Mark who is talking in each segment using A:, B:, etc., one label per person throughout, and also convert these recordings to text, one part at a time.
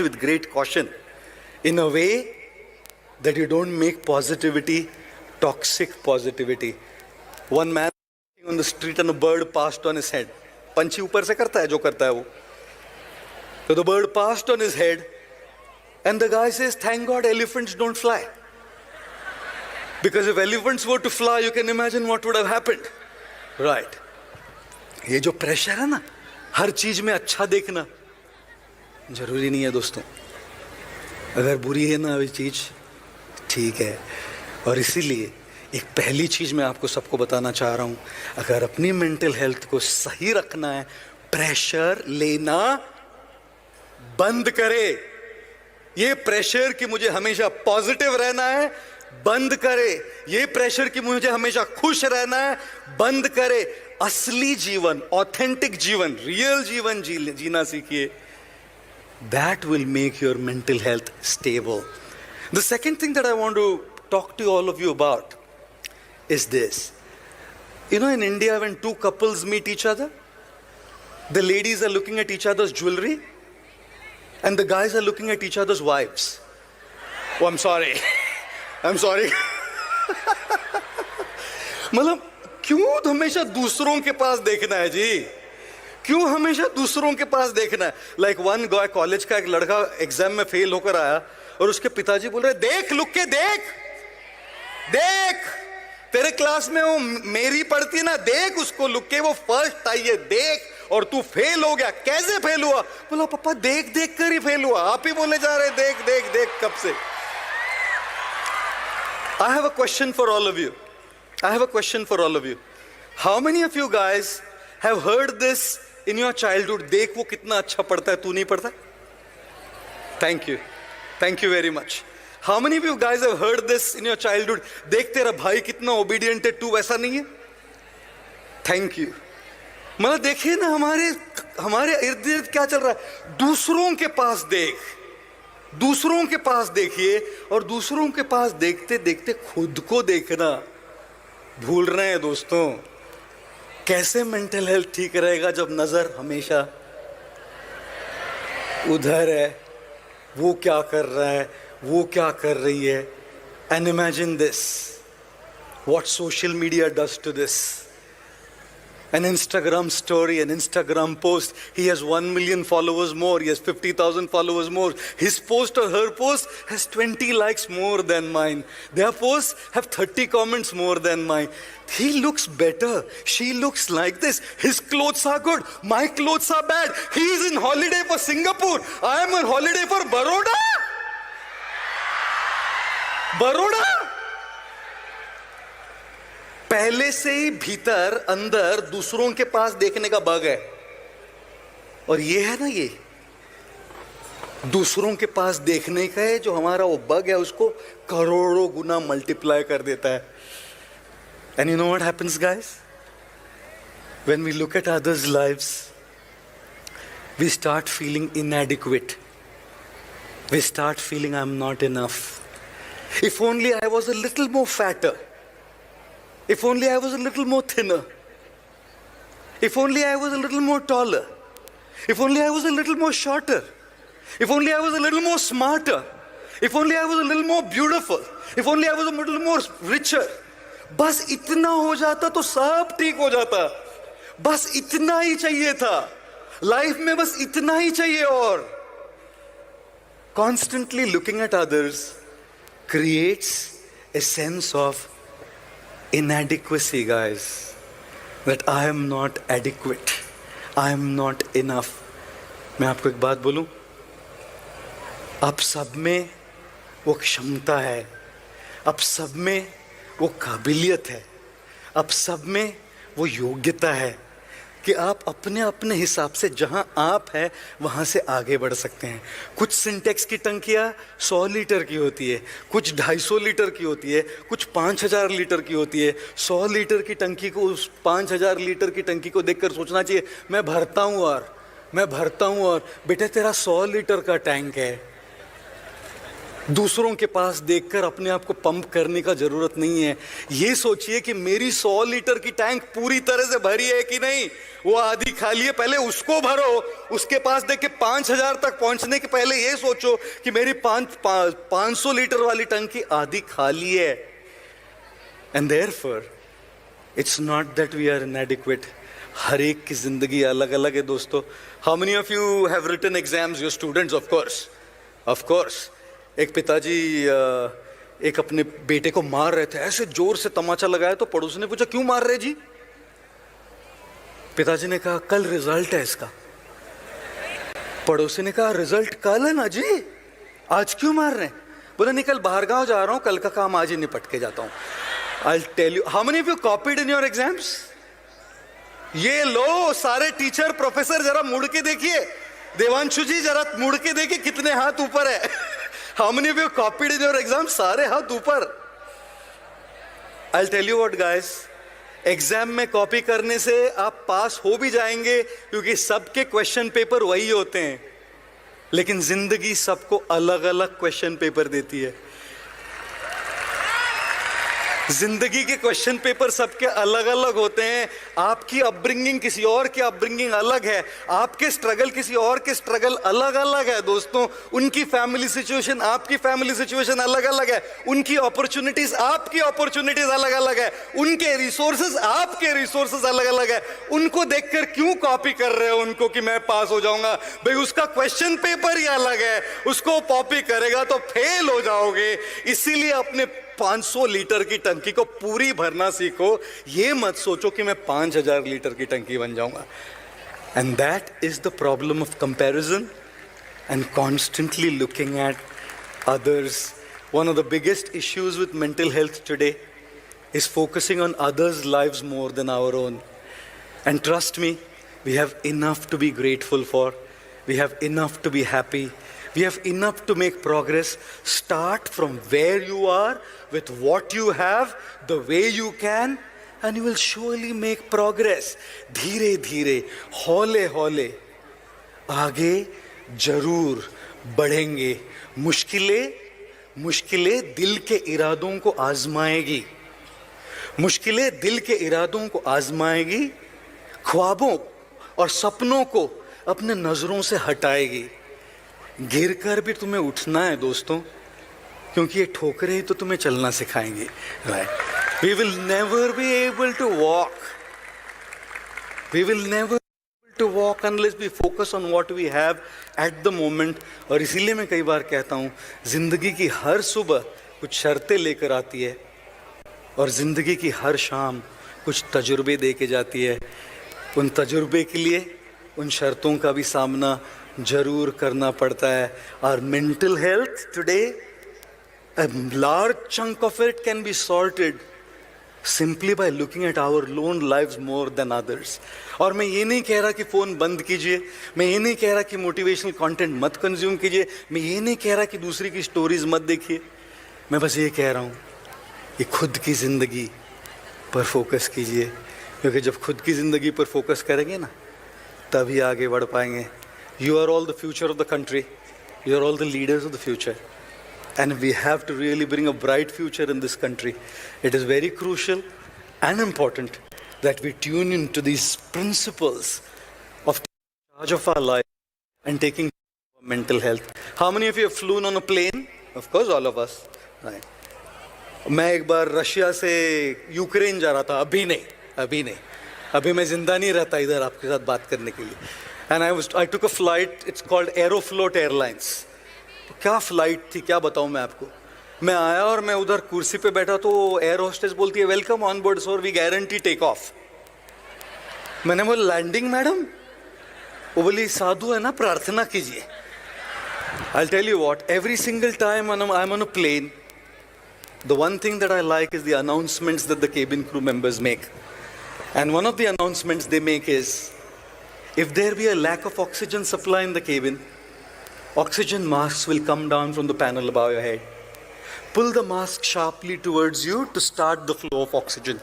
A: with great caution in a way that you don't make positivity toxic positivity. One man on the street and a bird passed on his head. पंछी ऊपर से करता है जो करता है वो. So the bird passed on his head and the guy says, thank God elephants don't fly. Because if elephants were to fly, you can imagine what would have happened. Right. ये जो प्रेशर है ना, हर चीज में अच्छा देखना जरूरी नहीं है दोस्तों. अगर बुरी है ना अभी चीज, ठीक है. और इसीलिए एक पहली चीज मैं आपको सबको बताना चाह रहा हूं, अगर अपनी मेंटल हेल्थ को सही रखना है, प्रेशर लेना बंद करे. ये प्रेशर कि मुझे हमेशा पॉजिटिव रहना है बंद करे. ये प्रेशर कि मुझे हमेशा खुश रहना है बंद करे. असली जीवन, ऑथेंटिक जीवन, रियल जीवन जीना सीखिए. That will make your mental health stable. The second thing that I want to talk to all of you about is this. You know, in India, when two couples meet each other, the ladies are looking at each other's jewelry and the guys are looking at each other's wives. Oh, I'm sorry. I'm sorry. मतलब क्यों हमेशा दूसरों के पास देखना है जी? क्यों हमेशा दूसरों के पास देखना है? लाइक वन गाय, कॉलेज का एक लड़का एग्जाम में फेल होकर आया और उसके पिताजी बोल रहे, देख लुक के देख, देख तेरे क्लास में वो मेरी पढ़ती है ना, देख उसको लुक के, वो फर्स्ट आई है, देख, और तू फेल हो गया. कैसे फेल हुआ? बोला पापा देख देख कर ही फेल हुआ. आप ही बोले जा रहे देख देख देख कब से. I have a question for all of you. I have a question for all of you. How many of you guys have heard this in your childhood? देख वो कितना अच्छा पढ़ता है, तू नहीं पढ़ता? Thank you. Thank you very much. How many of you guys have heard this in your childhood? देख तेरा भाई कितना obedient है, तू वैसा नहीं है? Thank you. मतलब देखिए ना, हमारे इर्द गिर्द क्या चल रहा है. दूसरों के पास देख, दूसरों के पास देखिए, और दूसरों के पास देखते देखते खुद को देखना भूल रहे हैं दोस्तों. कैसे मेंटल हेल्थ ठीक रहेगा जब नजर हमेशा उधर है, वो क्या कर रहा है, वो क्या कर रही है. And imagine this, what social media does to this. An Instagram story, an Instagram post, he has 1 million followers more, he has 50,000 followers more. His post or her post has 20 likes more than mine. Their posts have 30 comments more than mine. He looks better, she looks like this, his clothes are good, my clothes are bad. He is in holiday for Singapore, I am on holiday for Baroda. Baroda. पहले से ही भीतर अंदर दूसरों के पास देखने का bug है. और ये है ना, ये दूसरों के पास देखने का है जो हमारा वो बग है, उसको करोड़ों गुना मल्टीप्लाई कर देता है. And you know what happens guys, when we look at others lives, we start feeling inadequate. We start feeling I am not enough. If only I was a little more fatter. If only I was a little more thinner. If only I was a little more taller. If only I was a little more shorter. If only I was a little more smarter. If only I was a little more beautiful. If only I was a little more richer. बस इतना हो जाता तो सब ठीक हो जाता. बस इतना ही चाहिए था लाइफ में, बस इतना ही चाहिए. और constantly looking at others creates a sense of inadequacy, guys. That I am not adequate, I am not enough. मैं आपको एक बात बोलूं, आप सब में वो क्षमता है, आप सब में वो काबिलियत है, आप सब में वो योग्यता है कि आप अपने अपने हिसाब से जहां आप है वहां से आगे बढ़ सकते हैं. कुछ सिंटेक्स की टंकियां 100 लीटर की होती है, कुछ 250 लीटर की होती है, कुछ 5000 लीटर की होती है. 100 लीटर की टंकी को, उस 5000 लीटर की टंकी को देखकर सोचना चाहिए मैं भरता हूं और मैं भरता हूं. और बेटे तेरा 100 लीटर का टैंक है, दूसरों के पास देखकर अपने आप को पंप करने का जरूरत नहीं है। ये सोचिए कि मेरी 100 लीटर की टैंक पूरी तरह से भरी है कि नहीं, वो आधी खाली है, पहले उसको भरो। उसके पास देख के 5000 तक पहुंचने के पहले ये सोचो कि मेरी 500 लीटर वाली टंकी आधी खाली है। And therefore it's not that we are inadequate. हर एक की जिंदगी अलग अलग है दोस्तों। How many of you have written exams? Your students, of course. एक पिताजी एक अपने बेटे को मार रहे थे, ऐसे जोर से तमाचा लगाया तो पड़ोसी ने पूछा, क्यों मार रहे जी? पिताजी ने कहा, कल रिजल्ट है इसका। पड़ोसी ने कहा, रिजल्ट कल है ना जी, आज क्यों मार रहे हैं? बोले, नहीं कल बाहर गांव जा रहा हूं, कल का काम आज ही निपट के जाता हूं। I will tell you, how many of you copied in your exams? ये लो सारे टीचर प्रोफेसर, जरा मुड़ के देखिए। देवांशु जी जरा मुड़ के देखिए कितने हाथ ऊपर है। How many of you copied in your exam? सारे हाथ ऊपर। I will tell you what guys, exam में कॉपी करने से आप पास हो भी जाएंगे क्योंकि सबके क्वेश्चन पेपर वही होते हैं, लेकिन जिंदगी सबको अलग अलग क्वेश्चन पेपर देती है। जिंदगी के क्वेश्चन पेपर सबके अलग अलग होते हैं। आपकी अपब्रिंगिंग किसी और की अपब्रिंगिंग अलग है, आपके स्ट्रगल किसी और के स्ट्रगल अलग अलग है दोस्तों। उनकी फैमिली सिचुएशन आपकी फैमिली सिचुएशन अलग अलग है, उनकी अपॉर्चुनिटीज आपकी अपॉर्चुनिटीज अलग अलग है, उनके रिसोर्सेज आपके रिसोर्सेज अलग अलग है। उनको देखकर क्यों कॉपी कर रहे हो उनको कि मैं पास हो जाऊंगा? भाई उसका क्वेश्चन पेपर ही अलग है, उसको कॉपी करेगा तो फेल हो जाओगे। इसीलिए अपने 500 लीटर की टंकी को पूरी भरना सीखो। ये मत सोचो कि मैं 5000 लीटर की टंकी बन जाऊंगा। And that is the problem of comparison and constantly looking at others. One of the biggest issues with mental health today is focusing on others lives more than our own. And trust me, we have enough to be grateful for, we have enough to be happy, we have enough to make progress. Start from where you are with what you have, the way you can, and you will surely make progress. धीरे धीरे, हौले हौले आगे जरूर बढ़ेंगे। मुश्किलें दिल के इरादों को आजमाएगी, मुश्किलें दिल के इरादों को आजमाएगी, ख्वाबों और सपनों को अपने नजरों से हटाएगी। गिरकर भी तुम्हें उठना है दोस्तों, क्योंकि ये ठोकरें ही तो तुम्हें चलना सिखाएंगी। Right? We will never be able to walk, we will never to walk unless we focus on what we have at the moment. और इसीलिए मैं कई बार कहता हूँ, जिंदगी की हर सुबह कुछ शर्तें लेकर आती है और जिंदगी की हर शाम कुछ तजुर्बे दे के जाती है। उन तजुर्बे के लिए उन शर्तों का भी सामना जरूर करना पड़ता है। Our mental health today, a large chunk of it can be sorted simply by looking at our own lives more than others. और मैं ये नहीं कह रहा कि फ़ोन बंद कीजिए, मैं ये नहीं कह रहा कि मोटिवेशनल कंटेंट मत कंज्यूम कीजिए, मैं ये नहीं कह रहा कि दूसरी की स्टोरीज मत देखिए। मैं बस ये कह रहा हूँ कि खुद की ज़िंदगी पर फोकस कीजिए, क्योंकि जब खुद की ज़िंदगी पर फोकस करेंगे ना, तभी आगे बढ़ पाएंगे। You are all the future of the country. You are all the leaders of the future. And we have to really bring a bright future in this country. It is very crucial and important that we tune into these principles of taking charge of our life and taking care of our mental health. How many of you have flown on a plane? Of course, all of us. Right. मैं एक बार Russia से Ukraine जा रहा था, अभी मैं जिंदा नहीं रहता इधर आपके साथ बात करने के लिए। And I took a flight, it's called Aeroflot Airlines. क्या फ्लाइट थी, क्या बताऊं मैं आपको। मैं आया और मैं उधर कुर्सी पे बैठा तो एयर होस्टेस बोलती है, welcome on board sir, we guarantee take off. मैंने बोला, लैंडिंग मैडम? वो बोली, साधु है ना, प्रार्थना कीजिए। I'll tell you what, every single time I'm on a plane, the one thing that I like is the announcements that the cabin crew members make. And one of the announcements they make is, if there be a lack of oxygen supply in the cabin, oxygen masks will come down from the panel above your head. Pull the mask sharply towards you to start the flow of oxygen.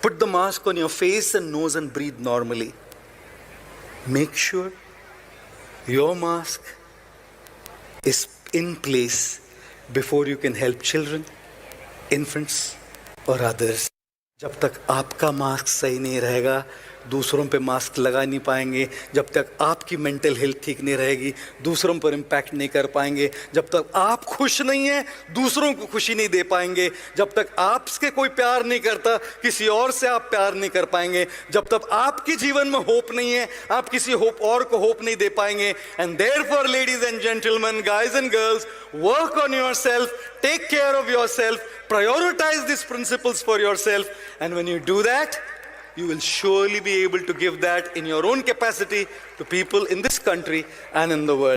A: Put the mask on your face and nose and breathe normally. Make sure your mask is in place before you can help children, infants or others. जब तक आपका mask सही नहीं रहेगा, दूसरों पे mask लगा नहीं पाएंगे. जब तक आपकी मेंटल हेल्थ ठीक नहीं रहेगी, दूसरों पर इम्पैक्ट नहीं कर पाएंगे. जब तक आप खुश नहीं हैं, दूसरों को खुशी नहीं दे पाएंगे. जब तक आपसे कोई प्यार नहीं करता, किसी और से आप प्यार नहीं कर पाएंगे. जब तक आपके जीवन में होप नहीं है, आप किसी होप और को होप नहीं दे पाएंगे. And therefore ladies and gentleman, guys and girls, work on yourself, take care of yourself, prioritize these principles for yourself, and when you do that, you will surely be able to give that in your own capacity to people in this country and in the world.